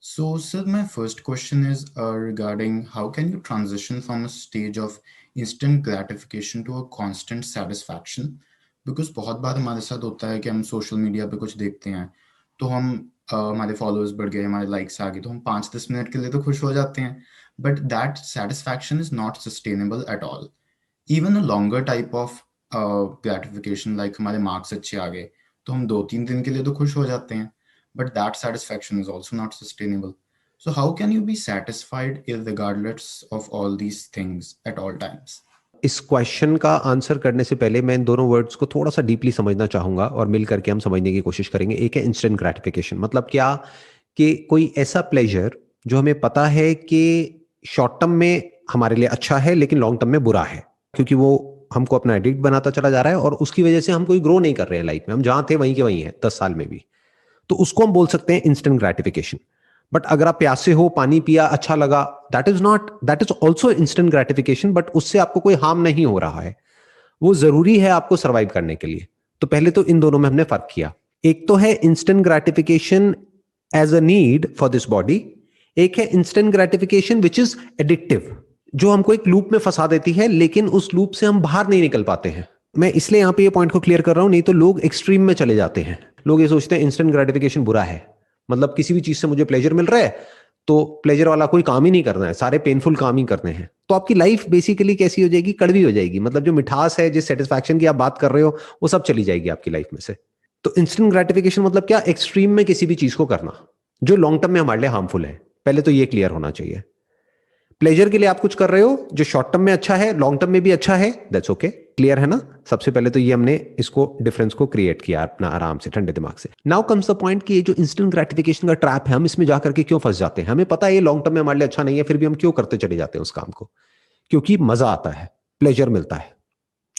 So, sir, my first question is regarding how can you transition from a stage of instant gratification to a constant satisfaction? Because बहुत बार हमारे साथ होता है कि हम social media पे कुछ देखते हैं, तो हम हमारे फॉलोअर्स बढ़ गए, हमारे लाइक्स आ गए, तो हम 5-10 मिनट के लिए तो खुश हो जाते हैं, but that satisfaction is not sustainable at all. Even a longer type of gratification like हमारे मार्क्स अच्छे आ गए, तो हम 2-3 दिन के लिए तो खुश हो जाते हैं, but that satisfaction is also not sustainable. So how can you be satisfied regardless of all these things at all times? इस क्वेश्चन का आंसर करने से पहले मैं इन दोनों वर्ड्स को थोड़ा सा डीपली समझना चाहूंगा और मिल करके हम समझने की कोशिश करेंगे। एक है इंस्टेंट ग्रेटिफिकेशन, मतलब क्या कि कोई ऐसा प्लेजर जो हमें पता है कि शॉर्ट टर्म में हमारे लिए अच्छा है लेकिन लॉन्ग टर्म में बुरा है, क्योंकि वो हमको अपना एडिक्ट बनाता चला जा रहा है और उसकी वजह से हम कोई ग्रो नहीं कर रहे हैं लाइफ में, हम जहां थे वहीं के वहीं हैं 10 साल में भी। तो उसको हम बोल सकते हैं इंस्टेंट ग्रेटिफिकेशन। बट अगर आप प्यासे हो, पानी पिया, अच्छा लगा, that is also instant gratification, but उससे आपको कोई हार्म नहीं हो रहा है, वो जरूरी है आपको सर्वाइव करने के लिए। तो पहले तो इन दोनों में हमने फर्क किया। एक तो है instant gratification as a need for this body, एक है instant gratification which is addictive, जो हमको एक लूप में फंसा देती है लेकिन उस लूप से हम बाहर नहीं निकल पाते हैं। मैं इसलिए यहां पे ये पॉइंट को क्लियर कर रहा हूं, नहीं तो लोग एक्सट्रीम में चले जाते हैं। लोग ये सोचते हैं इंस्टेंट ग्रेटिफिकेशन बुरा है, मतलब किसी भी चीज से मुझे प्लेजर मिल रहा है तो प्लेजर वाला कोई काम ही नहीं करना है, सारे पेनफुल काम ही करने हैं। तो आपकी लाइफ बेसिकली कैसी हो जाएगी? कड़वी हो जाएगी। मतलब जो मिठास है, जिस सेटिस्फैक्शन की आप बात कर रहे हो, वो सब चली जाएगी आपकी लाइफ में से। तो इंस्टेंट ग्रेटिफिकेशन मतलब क्या? एक्सट्रीम में किसी भी चीज को करना जो लॉन्ग टर्म में हमारे लिए हार्मफुल है। पहले तो ये क्लियर होना चाहिए। प्लेजर के लिए आप कुछ कर रहे हो जो शॉर्ट टर्म में अच्छा है, लॉन्ग टर्म में भी अच्छा है, दैट्स ओके। क्लियर है ना? सबसे पहले तो ये हमने इसको डिफरेंस को क्रिएट किया अपना आराम से, ठंडे दिमाग से। नाउ कम्स द पॉइंट कि ये जो इंस्टेंट ग्रेटिफिकेशन का ट्रैप है, हम इसमें जाकर के क्यों फंस जाते हैं? हमें पता है ये लॉन्ग टर्म में हमारे लिए अच्छा नहीं है, फिर भी हम क्यों करते चले जाते हैं उस काम को? क्योंकि मजा आता है, प्लेजर मिलता है,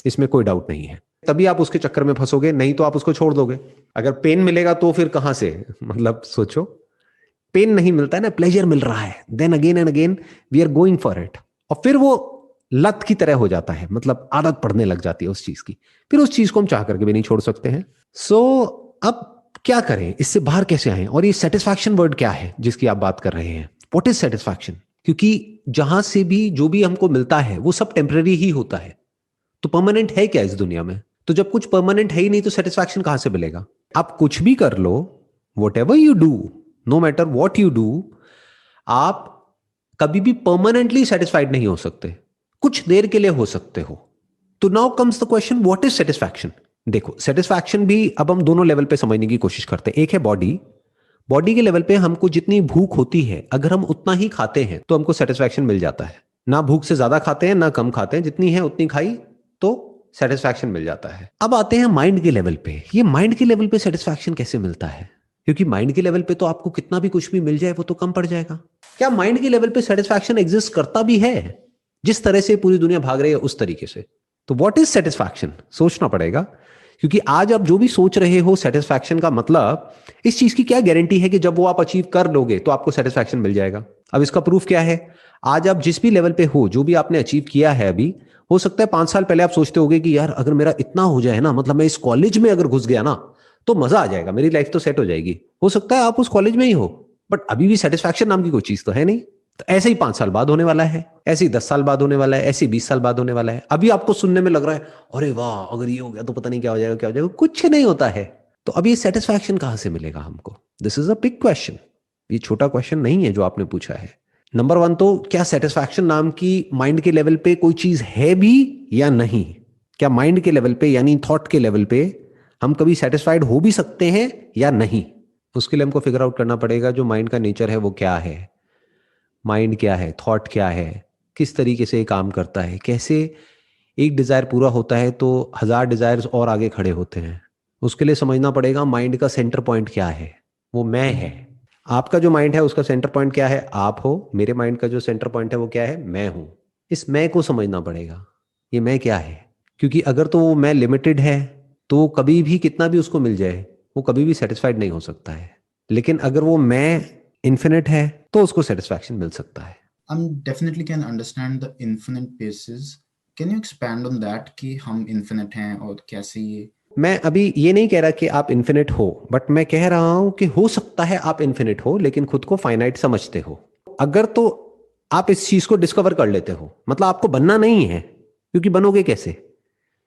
इसमें कोई डाउट नहीं है। तभी आप उसके चक्कर में फंसोगे, नहीं तो आप उसको छोड़ दोगे। अगर पेन मिलेगा तो फिर कहां से, मतलब सोचो, पेन नहीं मिलता है ना, प्लेजर मिल रहा है, then again and again we are going for it, और फिर वो लत की तरह हो जाता है, मतलब आदत पड़ने लग जाती है उस चीज की। फिर उस चीज को हम चाह करके भी नहीं छोड़ सकते हैं। सो अब क्या करें, इससे बाहर कैसे आए? और ये सेटिस्फैक्शन वर्ड क्या है जिसकी आप बात कर रहे हैं? What is satisfaction? क्योंकि जहां से भी जो भी हमको मिलता है वो सब टेम्पररी ही होता है। तो परमानेंट है क्या इस दुनिया में? तो जब कुछ परमानेंट है ही नहीं तो सेटिस्फैक्शन कहां से मिलेगा? आप कुछ भी कर लो, whatever you do, no matter what you do, आप कभी भी परमानेंटली सेटिस्फाइड नहीं हो सकते, कुछ देर के लिए हो सकते हो। तो now comes the question, what is satisfaction? देखो, सेटिस्फैक्शन भी अब हम दोनों लेवल पे समझने की कोशिश करते हैं। एक है बॉडी, बॉडी के लेवल पे हमको जितनी भूख होती है, अगर हम उतना ही खाते हैं तो हमको सेटिस्फैक्शन मिल जाता है। ना भूख से ज्यादा खाते हैं ना कम खाते हैं, जितनी है उतनी खाई तो सेटिस्फैक्शन मिल जाता है। अब आते हैं माइंड के लेवल पे। ये माइंड के लेवल पे सेटिस्फैक्शन कैसे मिलता है? क्योंकि माइंड के लेवल पे तो आपको कितना भी कुछ भी मिल जाए वो तो कम पड़ जाएगा। क्या माइंड के लेवल पे सेटिस्फैक्शन एग्जिस्ट करता भी है? जिस तरह से पूरी दुनिया भाग रही है उस तरीके से। तो व्हाट इज सेटिस्फैक्शन? सोचना पड़ेगा, क्योंकि आज आप जो भी सोच रहे हो सेटिस्फैक्शन का मतलब, इस चीज की क्या गारंटी है कि जब वो आप अचीव कर लोगे तो आपको सेटिस्फैक्शन मिल जाएगा? अब इसका प्रूफ क्या है? आज आप जिस भी लेवल पे हो, जो भी आपने अचीव किया है अभी, हो सकता है 5 साल पहले आप सोचते होगे कि यार अगर मेरा इतना हो जाए ना, मतलब मैं इस कॉलेज में अगर घुस गया ना तो मजा आ जाएगा, मेरी लाइफ तो सेट हो जाएगी। हो सकता है आप उस कॉलेज में ही हो, बट अभी भी सेटिस्फैक्शन नाम की कोई चीज तो है नहीं। तो ऐसे ही 5 साल बाद होने वाला है, ऐसे ही 10 साल बाद होने वाला है, ऐसे ही 20 साल बाद होने वाला है। अभी आपको सुनने में लग रहा है अरे वाह अगर ये हो गया तो पता नहीं क्या हो जाएगा, क्या हो जाएगा, कुछ नहीं होता है। तो अब ये सेटिस्फैक्शन कहां से मिलेगा हमको? This is a big question. ये छोटा क्वेश्चन नहीं है जो आपने पूछा है। नंबर 1 तो क्या सेटिस्फैक्शन नाम की माइंड के लेवल पे कोई चीज है भी या नहीं? क्या माइंड के लेवल पे यानी थॉट के लेवल पे हम कभी सेटिस्फाइड हो भी सकते हैं या नहीं? उसके लिए हमको फिगर आउट करना पड़ेगा जो माइंड का नेचर है वो क्या है, माइंड क्या है, थॉट क्या है, किस तरीके से ये काम करता है, कैसे एक डिजायर पूरा होता है तो 1000 डिजायर्स और आगे खड़े होते हैं। उसके लिए समझना पड़ेगा माइंड का सेंटर पॉइंट क्या है, वो मैं है। आपका जो माइंड है उसका सेंटर पॉइंट क्या है? आप हो। मेरे माइंड का जो सेंटर पॉइंट है वो क्या है? मैं हूं। इस मैं को समझना पड़ेगा, ये मैं क्या है। क्योंकि अगर तो वो मैं लिमिटेड है तो कभी भी कितना भी उसको मिल जाए वो कभी भी सेटिस्फाइड नहीं हो सकता है। लेकिन अगर वो मैं इन्फिनिट है तो उसको सेटिस्फैक्शन मिल सकता है। Definitely can understand the infinite basis. Can you expand on that कि हम infinite हैं और कैसे ये मैं अभी ये नहीं कह रहा कि आप इन्फिनिट हो, बट मैं कह रहा हूं कि हो सकता है आप इन्फिनिट हो लेकिन खुद को फाइनाइट समझते हो। अगर तो आप इस चीज को डिस्कवर कर लेते हो, मतलब आपको बनना नहीं है, क्योंकि बनोगे कैसे?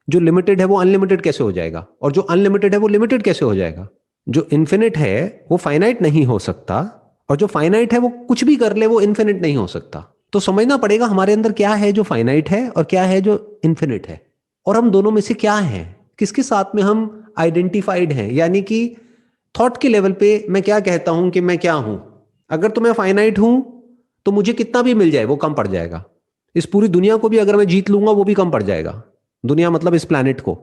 जो लिमिटेड है वो अनलिमिटेड कैसे हो जाएगा, और जो अनलिमिटेड है वो लिमिटेड कैसे हो जाएगा? जो इन्फिनिट है वो फाइनाइट नहीं हो सकता, और जो फाइनाइट है वो कुछ भी कर ले वो इन्फिनिट नहीं हो सकता। तो समझना पड़ेगा हमारे अंदर क्या है जो फाइनाइट है और क्या है जो इन्फिनिट है, और हम दोनों में से क्या है, किसके साथ में हम आइडेंटिफाइड हैं। यानी कि थॉट के लेवल पे मैं क्या कहता हूं कि मैं क्या हूं। अगर तो मैं फाइनाइट हूं तो मुझे कितना भी मिल जाए वो कम पड़ जाएगा। इस पूरी दुनिया को भी अगर मैं जीत लूंगा वो भी कम पड़ जाएगा। दुनिया मतलब इस प्लैनेट को।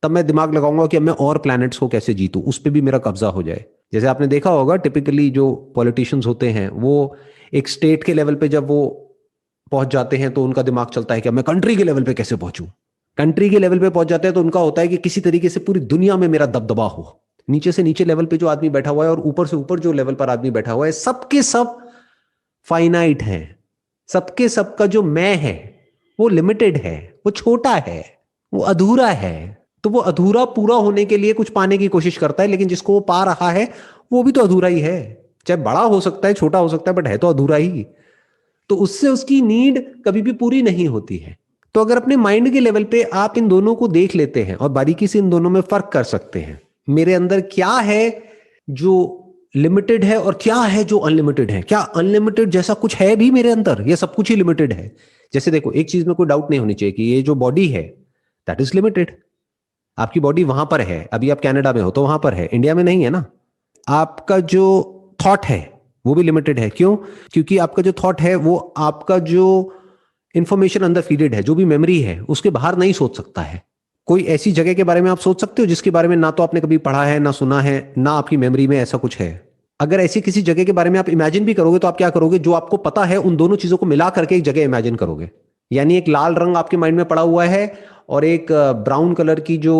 तब मैं दिमाग लगाऊंगा कि अब मैं और प्लैनेट्स को कैसे जीतूं, उस पर भी मेरा कब्जा हो जाए। जैसे आपने देखा होगा टिपिकली जो पॉलिटिशियंस होते हैं वो एक स्टेट के लेवल पे जब वो पहुंच जाते हैं तो उनका दिमाग चलता है कि अब मैं कंट्री के लेवल पे कैसे पहुंचूं। कंट्री के लेवल पे पहुंच जाते हैं तो उनका होता है कि किसी तरीके से पूरी दुनिया में मेरा दबदबा हो। नीचे से नीचे लेवल पे जो आदमी बैठा हुआ है और ऊपर से ऊपर जो लेवल पर आदमी बैठा हुआ है, सबके सब फाइनाइट है। सबके सबका जो मैं है वो लिमिटेड है, वो छोटा है, वो अधूरा है। तो वो अधूरा पूरा होने के लिए कुछ पाने की कोशिश करता है, लेकिन जिसको वो पा रहा है वो भी तो अधूरा ही है। चाहे बड़ा हो सकता है, छोटा हो सकता है, बट है तो अधूरा ही। तो उससे उसकी नीड कभी भी पूरी नहीं होती है। तो अगर अपने माइंड के लेवल पे आप इन दोनों को देख लेते हैं और बारीकी से इन दोनों में फर्क कर सकते हैं, मेरे अंदर क्या है जो लिमिटेड है और क्या है जो अनलिमिटेड है, क्या अनलिमिटेड जैसा कुछ है भी मेरे अंदर, ये सब कुछ ही लिमिटेड है। जैसे देखो, एक चीज में कोई डाउट नहीं होनी चाहिए कि ये जो बॉडी है दैट इज लिमिटेड। आपकी बॉडी वहां पर है, अभी आप कनाडा में हो तो वहां पर है, इंडिया में नहीं है ना। आपका जो थॉट है वो भी लिमिटेड है। क्यों? क्योंकि आपका जो थॉट है वो आपका जो इंफॉर्मेशन अंदर फीडेड है, जो भी मेमोरी है, उसके बाहर नहीं सोच सकता है। कोई ऐसी जगह के बारे में आप सोच सकते हो जिसके बारे में ना तो आपने कभी पढ़ा है, ना सुना है, ना आपकी मेमोरी में ऐसा कुछ है? अगर ऐसी किसी जगह के बारे में आप इमेजिन भी करोगे तो आप क्या करोगे? जो आपको पता है उन दोनों चीजों को मिला करके एक जगह इमेजिन करोगे। यानी एक लाल रंग आपके माइंड में पड़ा हुआ है और एक ब्राउन कलर की जो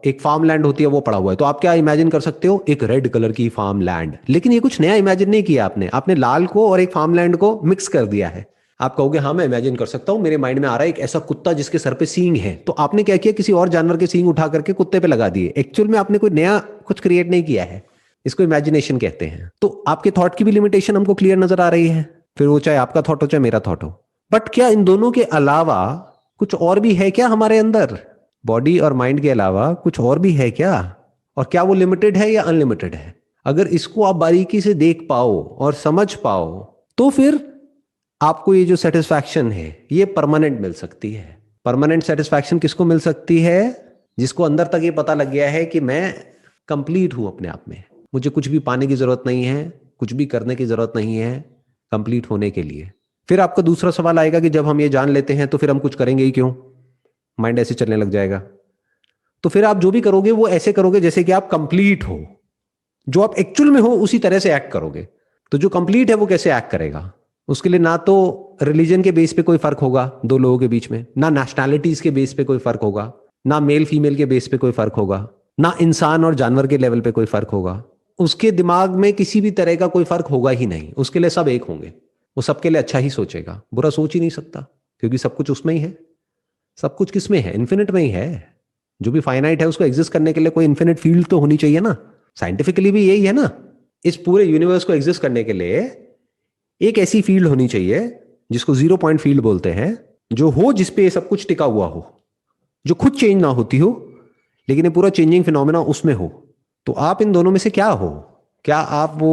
एक फार्म लैंड होती है वो पड़ा हुआ है, तो आप क्या इमेजिन कर सकते हो? एक रेड कलर की फार्म लैंड। लेकिन ये कुछ नया इमेजिन नहीं किया आपने, आपने लाल को और एक फार्म लैंड को मिक्स कर दिया है। आप कहोगे हाँ मैं इमेजिन कर सकता हूं, मेरे माइंड में आ रहा है एक ऐसा कुत्ता जिसके सर पे सींग है। तो आपने क्या किया? किसी और जानवर के सींग उठा करके कुत्ते पे लगा दिए। एक्चुअल में आपने कोई नया कुछ क्रिएट नहीं किया है। इसको इमेजिनेशन कहते हैं। तो आपके थॉट की भी लिमिटेशन हमको क्लियर नजर आ रही है, फिर वो चाहे आपका थॉट हो चाहे मेरा थॉट हो। बट क्या इन दोनों के अलावा कुछ और भी है क्या हमारे अंदर? बॉडी और माइंड के अलावा कुछ और भी है क्या? और क्या वो लिमिटेड है या अनलिमिटेड है? अगर इसको आप बारीकी से देख पाओ और समझ पाओ तो फिर आपको ये जो सेटिस्फैक्शन है ये परमानेंट मिल सकती है। परमानेंट सेटिस्फैक्शन किसको मिल सकती है? जिसको अंदर तक ये पता लग गया है कि मैं कंप्लीट हूं अपने आप में, मुझे कुछ भी पाने की जरूरत नहीं है, कुछ भी करने की जरूरत नहीं है कंप्लीट होने के लिए। फिर आपका दूसरा सवाल आएगा कि जब हम ये जान लेते हैं तो फिर हम कुछ करेंगे ही क्यों? माइंड ऐसे चलने लग जाएगा। तो फिर आप जो भी करोगे वो ऐसे करोगे जैसे कि आप कंप्लीट हो, जो आप एक्चुअल में हो उसी तरह से एक्ट करोगे। तो जो कंप्लीट है वो कैसे एक्ट करेगा? उसके लिए ना तो रिलीजन के बेस पे कोई फर्क होगा दो लोगों के बीच में, ना नेशनैलिटीज के बेस पे कोई फर्क होगा, ना मेल फीमेल के बेस पे कोई फर्क होगा, ना इंसान और जानवर के लेवल पे कोई फर्क होगा। उसके दिमाग में किसी भी तरह का कोई फर्क होगा ही नहीं। उसके लिए सब एक होंगे। वो सबके लिए अच्छा ही सोचेगा, बुरा सोच ही नहीं सकता, क्योंकि सब कुछ उसमें ही है। सब कुछ किस में है? इन्फिनिट में ही है। जो भी फाइनाइट है उसको एग्जिस्ट करने के लिए कोई इन्फिनिट फील्ड तो होनी चाहिए ना। साइंटिफिकली भी यही है ना। इस पूरे यूनिवर्स को एग्जिस्ट करने के लिए एक ऐसी फील्ड होनी चाहिए जिसको जीरो पॉइंट फील्ड बोलते हैं, जो हो जिसपे ये सब कुछ टिका हुआ हो, जो खुद चेंज ना होती हो लेकिन ये पूरा चेंजिंग फिनोमेना उसमें हो। तो आप इन दोनों में से क्या हो? क्या आप वो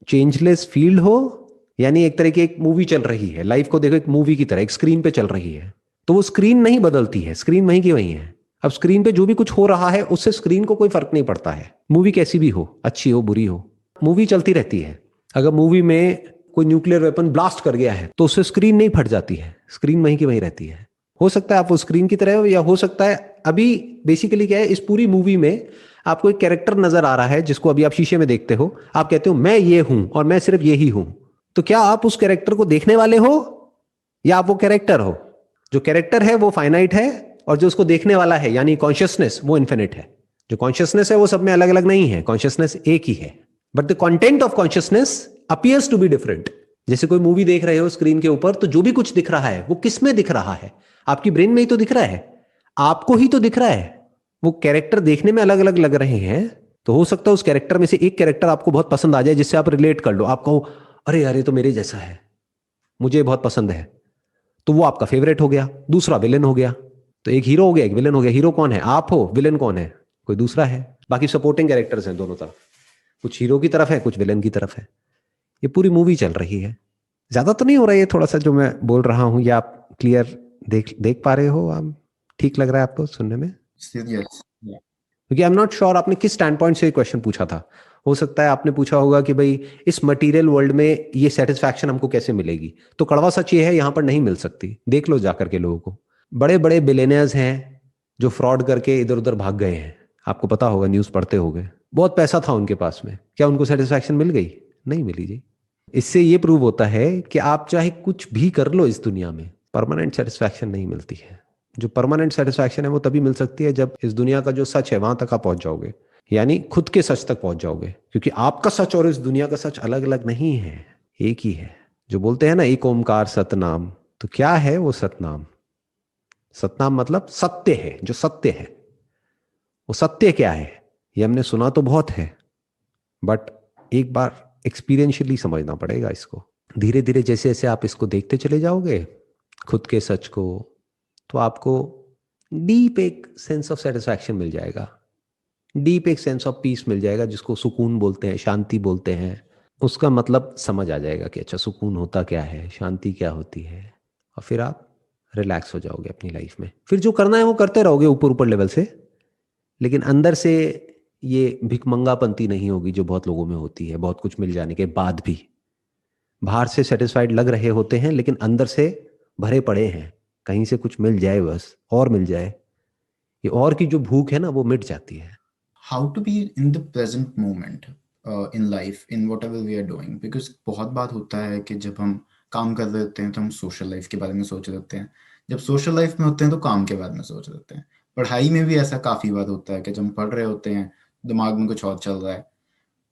चेंजलेस फील्ड हो? यानी एक तरह की एक मूवी चल रही है, लाइफ को देखो एक मूवी की तरह, एक स्क्रीन पे चल रही है। तो वो स्क्रीन नहीं बदलती है, स्क्रीन वहीं की वहीं है। अब स्क्रीन पे जो भी कुछ हो रहा है उससे स्क्रीन को कोई फर्क नहीं पड़ता है। मूवी कैसी भी हो, अच्छी हो बुरी हो, मूवी चलती रहती है। अगर मूवी में कोई न्यूक्लियर वेपन ब्लास्ट कर गया है तो उससे स्क्रीन नहीं फट जाती है, स्क्रीन वहीं की वहीं रहती है। हो सकता है आप वो स्क्रीन की तरह हो, या हो सकता है अभी बेसिकली क्या है, इस पूरी मूवी में आपको एक कैरेक्टर नजर आ रहा है जिसको अभी आप शीशे में देखते हो। आप कहते हो मैं ये हूं और मैं सिर्फ ये ही हूं। तो क्या आप उस कैरेक्टर को देखने वाले हो या आप वो कैरेक्टर हो? जो कैरेक्टर है वो फाइनाइट है और जो उसको देखने वाला है यानी कॉन्शियसनेस वो इन्फिनिट है। जो कॉन्शियसनेस है वो सब में अलग अलग नहीं है, कॉन्शियसनेस एक ही है, but the content of consciousness appears to be different. जैसे कोई मूवी देख रहे हो स्क्रीन के ऊपर, तो जो भी कुछ दिख रहा है वो किस में दिख रहा है? आपकी ब्रेन में ही तो दिख रहा है, आपको ही तो दिख रहा है। वो कैरेक्टर देखने में अलग अलग लग रहे हैं, तो हो सकता है उस कैरेक्टर में से एक कैरेक्टर आपको बहुत पसंद आ जाए, जिससे आप रिलेट कर लो, आप कहो अरे अरे तो मेरे जैसा है, मुझे बहुत पसंद है, तो वो आपका फेवरेट हो गया। दूसरा विलेन हो गया। तो एक हीरो हो गया, एक विलेन हो गया। हीरो कौन है? आप हो। विलेन कौन है? कोई दूसरा है। बाकी सपोर्टिंग कैरेक्टर्स हैं दोनों तरफ, कुछ हीरो की तरफ है, कुछ विलेन की तरफ है। ये पूरी मूवी चल रही है। ज्यादा तो नहीं हो रहा है ये थोड़ा सा जो मैं बोल रहा हूं, या आप क्लियर देख देख पा रहे हो? आप ठीक लग रहा है आपको सुनने में? Still, yes. Yeah. क्योंकि आई एम नॉट श्योर आपने किस स्टैंड पॉइंट से ये क्वेश्चन पूछा था। हो सकता है आपने पूछा होगा कि भाई इस मटेरियल वर्ल्ड में ये सेटिस्फैक्शन हमको कैसे मिलेगी। तो कड़वा सच ये है, यहां पर नहीं मिल सकती। देख लो जाकर के लोगों को। बड़े बड़े बिलियनर्स हैं जो फ्रॉड करके इधर उधर भाग गए हैं, आपको पता होगा, न्यूज पढ़ते होगे। बहुत पैसा था उनके पास में, क्या उनको सेटिस्फैक्शन मिल गई? नहीं मिली जी। इससे ये प्रूव होता है कि आप चाहे कुछ भी कर लो इस दुनिया में, परमानेंट सेटिस्फैक्शन नहीं मिलती है। जो परमानेंट सेटिस्फैक्शन है वो तभी मिल सकती है जब इस दुनिया का जो सच है वहां तक आप पहुंच जाओगे, यानी खुद के सच तक पहुंच जाओगे। क्योंकि आपका सच और इस दुनिया का सच अलग अलग नहीं है, एक ही है। जो बोलते हैं ना एक ओमकार सतनाम, तो क्या है वो सतनाम? सतनाम मतलब सत्य है, जो सत्य है। वो सत्य क्या है ये हमने सुना तो बहुत है, बट एक बार एक्सपीरियंशियली समझना पड़ेगा इसको। धीरे धीरे जैसे जैसे आप इसको देखते चले जाओगे खुद के सच को, तो आपको डीप एक सेंस ऑफ सेटिस्फैक्शन मिल जाएगा, डीप एक सेंस ऑफ पीस मिल जाएगा, जिसको सुकून बोलते हैं, शांति बोलते हैं। उसका मतलब समझ आ जाएगा कि अच्छा सुकून होता क्या है, शांति क्या होती है, और फिर आप रिलैक्स हो जाओगे अपनी लाइफ में। फिर जो करना है वो करते रहोगे ऊपर ऊपर लेवल से, लेकिन अंदर से ये भिकमंगापंती नहीं होगी जो बहुत लोगों में होती है, बहुत कुछ मिल जाने के बाद भी। बाहर से सेटिस्फाइड लग रहे होते हैं लेकिन अंदर से भरे पड़े हैं, कहीं से कुछ मिल जाए बस, और मिल जाए। ये और की जो भूख है ना वो मिट जाती है। How to be in the present moment in life, in whatever we are doing, because बहुत बात होता है कि जब हम काम कर रहे होते हैं तो हम सोशल लाइफ के बारे में सोच रहे होते हैं, जब सोशल लाइफ में होते हैं तो काम के बारे में सोच रहे होते हैं। पढ़ाई में भी ऐसा काफ़ी बार होता है कि जब हम पढ़ रहे होते हैं दिमाग में कुछ और चल रहा है,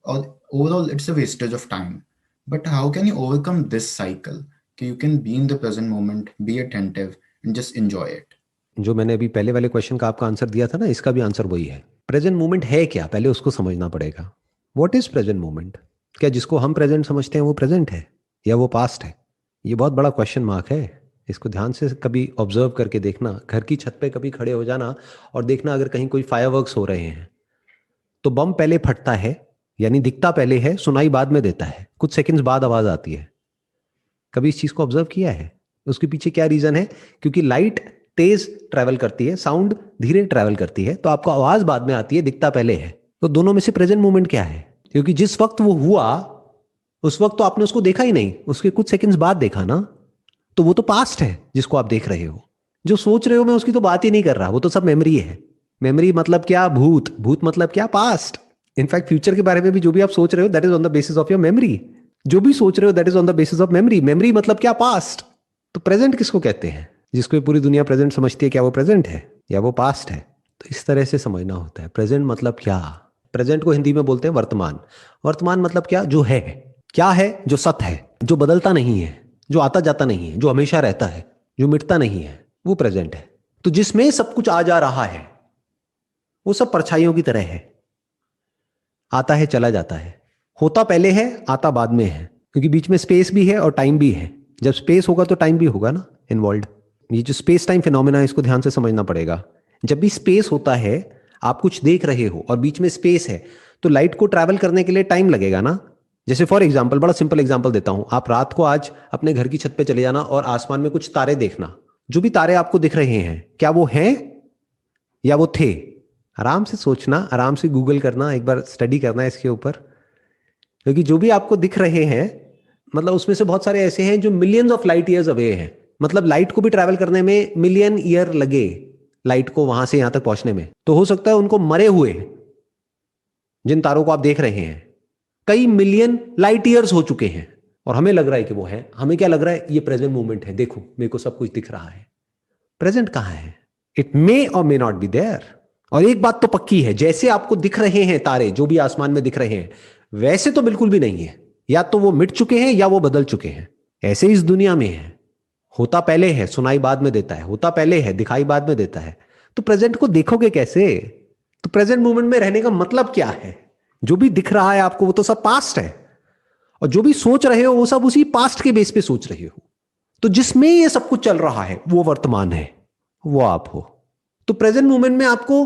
और overall it's a wastage of time. But how can you overcome this cycle कि you can be in the present moment, be attentive and just enjoy it? जो मैंने अभी पहले वाले क्वेश्चन का आपका आंसर दिया था ना, इसका भी आंसर वही है। प्रेजेंट मोमेंट है क्या, पहले उसको समझना पड़ेगा। What is present moment? क्या जिसको हम प्रेजेंट समझते हैं वो प्रेजेंट है या वो पास्ट है? ये बहुत बड़ा क्वेश्चन मार्क है। इसको ध्यान से कभी ऑब्जर्व करके देखना। घर की छत पे कभी खड़े हो जाना और देखना, अगर कहीं कोई फायरवर्क्स हो रहे हैं तो बम पहले फटता है, यानी दिखता पहले है, सुनाई बाद में देता है, कुछ सेकंड्स बाद आवाज आती है। कभी इस चीज को ऑब्जर्व किया है? उसके पीछे क्या रीजन है? क्योंकि लाइट तेज ट्रैवल करती है, साउंड धीरे ट्रैवल करती है, तो आपको आवाज बाद में आती है, दिखता पहले है। तो दोनों में से प्रेजेंट मोमेंट क्या है? क्योंकि जिस वक्त वो हुआ उस वक्त तो आपने उसको देखा ही नहीं, उसके कुछ सेकंड्स बाद देखा ना, तो वो तो पास्ट है जिसको आप देख रहे हो। जो सोच रहे हो मैं उसकी तो बात ही नहीं कर रहा, वो तो सब मेमोरी है। मेमोरी मतलब क्या? भूत। भूत मतलब क्या? पास्ट। इनफैक्ट फ्यूचर के बारे में भी जो भी आप सोच रहे हो that is on the basis of your memory. जो भी सोच रहे हो that is on the basis of memory. Memory मतलब क्या? पास्ट। तो प्रेजेंट किसको कहते हैं? जिसको ये पूरी दुनिया प्रेजेंट समझती है, क्या वो प्रेजेंट है या वो पास्ट है? तो इस तरह से समझना होता है प्रेजेंट मतलब क्या। प्रेजेंट को हिंदी में बोलते हैं वर्तमान। वर्तमान मतलब क्या? जो है। क्या है? जो सत्य है, जो बदलता नहीं है, जो आता जाता नहीं है, जो हमेशा रहता है, जो मिटता नहीं है, वो प्रेजेंट है। तो जिसमें सब कुछ आ जा रहा है वो सब परछाइयों की तरह है, आता है चला जाता है, होता पहले है, आता बाद में है। क्योंकि बीच में स्पेस भी है और टाइम भी है। जब स्पेस होगा तो टाइम भी होगा ना इन्वॉल्व। ये जो स्पेस टाइम फिनोमेना है इसको ध्यान से समझना पड़ेगा। जब भी स्पेस होता है, आप कुछ देख रहे हो और बीच में स्पेस है, तो लाइट को ट्रैवल करने के लिए टाइम लगेगा ना। जैसे फॉर एग्जाम्पल, बड़ा सिंपल एग्जाम्पल देता हूं, आप रात को आज अपने घर की छत पे चले जाना और आसमान में कुछ तारे देखना। जो भी तारे आपको दिख रहे हैं, क्या वो हैं या वो थे? आराम से सोचना, आराम से गूगल करना, एक बार स्टडी करना इसके ऊपर। क्योंकि जो भी आपको दिख रहे हैं, मतलब उसमें से बहुत सारे ऐसे हैं जो millions of light years away हैं। मतलब लाइट को भी ट्रैवल करने में मिलियन ईयर लगे, लाइट को वहां से यहां तक पहुंचने में। तो हो सकता है उनको मरे हुए, जिन तारों को आप देख रहे हैं, कई मिलियन लाइट ईयर्स हो चुके हैं, और हमें लग रहा है कि वो है। हमें क्या लग रहा है? ये प्रेजेंट मोमेंट है, देखो मेरे को सब कुछ दिख रहा है। प्रेजेंट कहां है? इट मे और मे नॉट बी देयर। और एक बात तो पक्की है, जैसे आपको दिख रहे हैं तारे, जो भी आसमान में दिख रहे हैं, वैसे तो बिल्कुल भी नहीं है। या तो वो मिट चुके हैं या वो बदल चुके हैं। ऐसे इस दुनिया में है, होता पहले है, सुनाई बाद में देता है, होता पहले है, दिखाई बाद में देता है। तो प्रेजेंट को देखोगे कैसे? तो प्रेजेंट मोमेंट में रहने का मतलब क्या है? जो भी दिख रहा है आपको वो तो सब पास्ट है, और जो भी सोच रहे हो वो सब उसी पास्ट के बेस पे सोच रहे हो। तो जिसमें ये सब कुछ चल रहा है वो वर्तमान है, वो आप हो। तो प्रेजेंट मोमेंट में आपको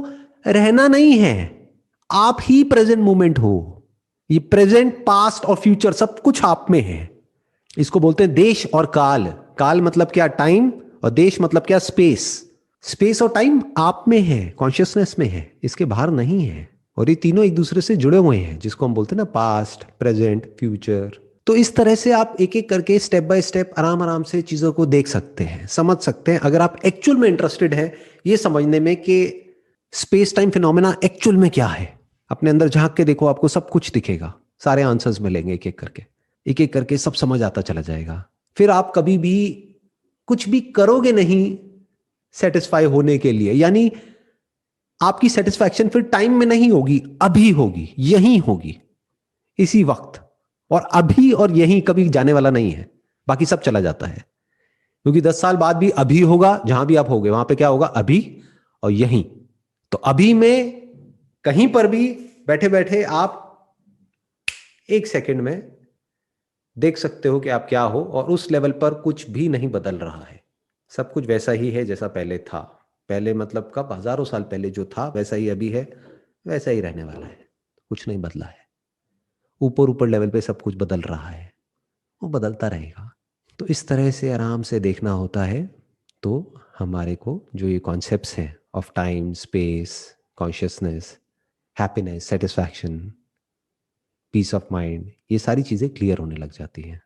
रहना नहीं है, आप ही प्रेजेंट मोमेंट हो। ये प्रेजेंट, पास्ट और फ्यूचर सब कुछ आप में है। इसको बोलते हैं देश और काल। काल मतलब क्या? टाइम। और देश मतलब क्या? स्पेस। स्पेस और टाइम आप में है, कॉन्शियसनेस में है, इसके बाहर नहीं है। और ये तीनों एक दूसरे से जुड़े हुए हैं, जिसको हम बोलते हैं ना पास्ट, प्रेजेंट, फ्यूचर। तो इस तरह से आप एक एक करके स्टेप बाय स्टेप आराम आराम से चीजों को देख सकते हैं, समझ सकते हैं, अगर आप एक्चुअल में इंटरेस्टेड है ये समझने में कि स्पेस टाइम फिनोमेना एक्चुअल में क्या है। अपने अंदर झांक के देखो, आपको सब कुछ दिखेगा, सारे आंसर्स मिलेंगे एक एक करके, एक एक करके सब समझ आता चला जाएगा। फिर आप कभी भी कुछ भी करोगे नहीं सेटिस्फाई होने के लिए, यानी आपकी सेटिस्फैक्शन फिर टाइम में नहीं होगी, अभी होगी, यहीं होगी, इसी वक्त। और अभी और यहीं कभी जाने वाला नहीं है, बाकी सब चला जाता है। क्योंकि 10 साल बाद भी अभी होगा, जहां भी आप होगे वहां पे क्या होगा? अभी और यहीं। तो अभी में कहीं पर भी बैठे बैठे आप एक सेकंड में देख सकते हो कि आप क्या हो, और उस लेवल पर कुछ भी नहीं बदल रहा है, सब कुछ वैसा ही है जैसा पहले था। पहले मतलब कब? हजारों साल पहले जो था वैसा ही अभी है, वैसा ही रहने वाला है, कुछ नहीं बदला है। ऊपर ऊपर लेवल पे सब कुछ बदल रहा है, वो बदलता रहेगा। तो इस तरह से आराम से देखना होता है। तो हमारे को जो ये कॉन्सेप्ट्स हैं of time, space, consciousness, happiness, satisfaction, peace of mind, ये सारी चीज़ें क्लियर होने लग जाती हैं।